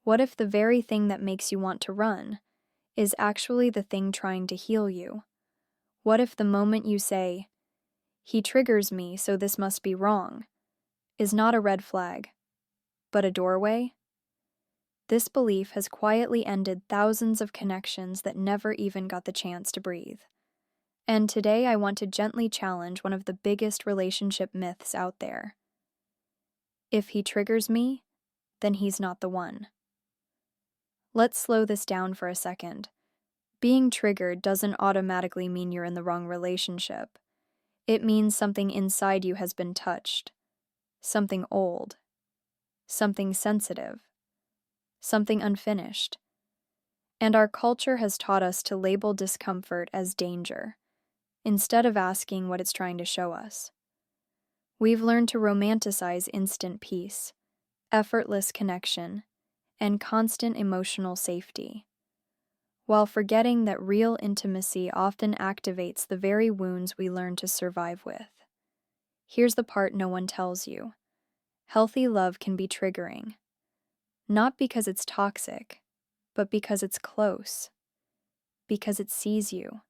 What if the very thing that makes you want to run is actually the thing trying to heal you? What if the moment you say, "He triggers me, so this must be wrong," is not a red flag, but a doorway? This belief has quietly ended thousands of connections that never even got the chance to breathe. And today I want to gently challenge one of the biggest relationship myths out there. If he triggers me, then he's not the one. Let's slow this down for a second. Being triggered doesn't automatically mean you're in the wrong relationship. It means something inside you has been touched. Something old. Something sensitive. Something unfinished. And our culture has taught us to label discomfort as danger, instead of asking what it's trying to show us. We've learned to romanticize instant peace, effortless connection, and constant emotional safety, while forgetting that real intimacy often activates the very wounds we learn to survive with. Here's the part no one tells you. Healthy love can be triggering, not because it's toxic, but because it's close, because it sees you,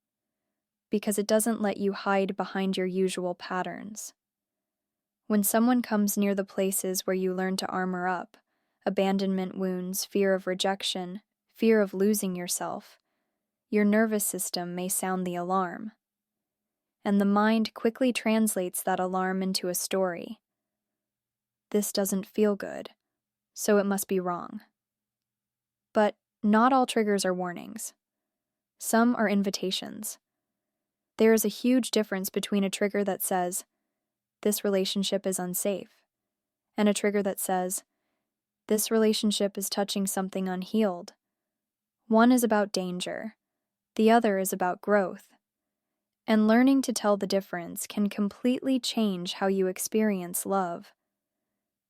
because it doesn't let you hide behind your usual patterns. When someone comes near the places where you learn to armor up, abandonment wounds, fear of rejection, fear of losing yourself, your nervous system may sound the alarm. And the mind quickly translates that alarm into a story. This doesn't feel good, so it must be wrong. But not all triggers are warnings. Some are invitations. There is a huge difference between a trigger that says, "This relationship is unsafe," and a trigger that says, "This relationship is touching something unhealed." One is about danger, the other is about growth. And learning to tell the difference can completely change how you experience love.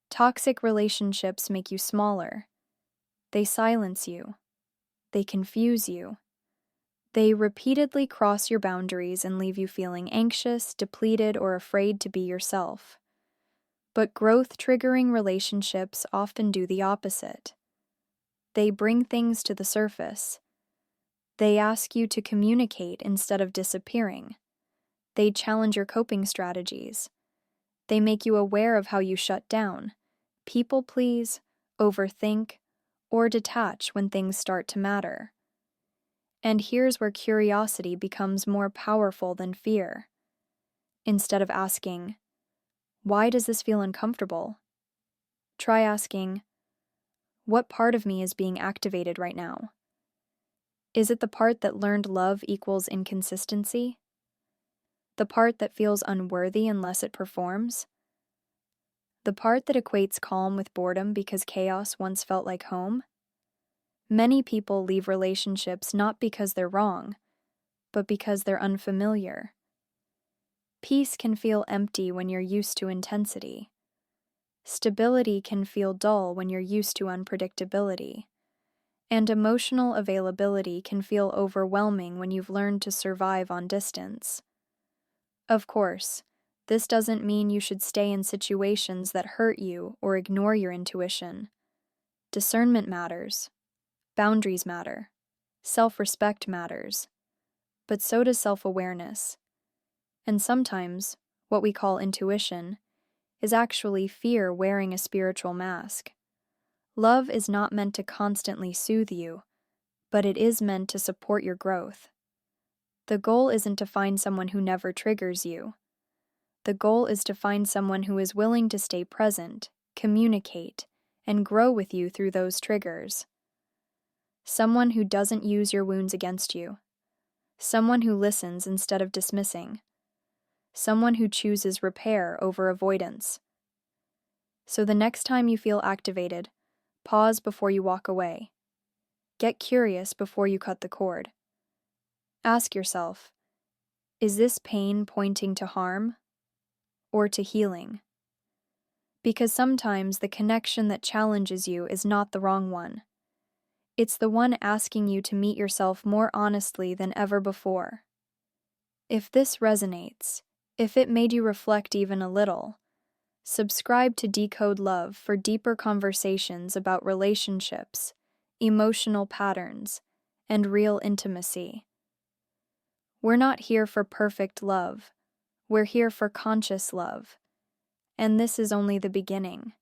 Toxic relationships make you smaller. They silence you. They confuse you. They repeatedly cross your boundaries and leave you feeling anxious, depleted, or afraid to be yourself. But growth-triggering relationships often do the opposite. They bring things to the surface. They ask you to communicate instead of disappearing. They challenge your coping strategies. They make you aware of how you shut down, people please, overthink, or detach when things start to matter. And here's where curiosity becomes more powerful than fear. Instead of asking, "Why does this feel uncomfortable?" try asking, "What part of me is being activated right now?" Is it the part that learned love equals inconsistency? The part that feels unworthy unless it performs? The part that equates calm with boredom because chaos once felt like home? Many people leave relationships not because they're wrong, but because they're unfamiliar. Peace can feel empty when you're used to intensity. Stability can feel dull when you're used to unpredictability. And emotional availability can feel overwhelming when you've learned to survive on distance. Of course, this doesn't mean you should stay in situations that hurt you or ignore your intuition. Discernment matters. Boundaries matter. Self-respect matters. But so does self-awareness. And sometimes, what we call intuition is actually fear wearing a spiritual mask. Love is not meant to constantly soothe you, but it is meant to support your growth. The goal isn't to find someone who never triggers you. The goal is to find someone who is willing to stay present, communicate, and grow with you through those triggers. Someone who doesn't use your wounds against you. Someone who listens instead of dismissing. Someone who chooses repair over avoidance. So the next time you feel activated, pause before you walk away. Get curious before you cut the cord. Ask yourself, is this pain pointing to harm or to healing? Because sometimes the connection that challenges you is not the wrong one. It's the one asking you to meet yourself more honestly than ever before. If this resonates, if it made you reflect even a little, Subscribe to Decode Love for deeper conversations about relationships, emotional patterns, and real intimacy. We're not here for perfect love. We're here for conscious love. And this is only the beginning.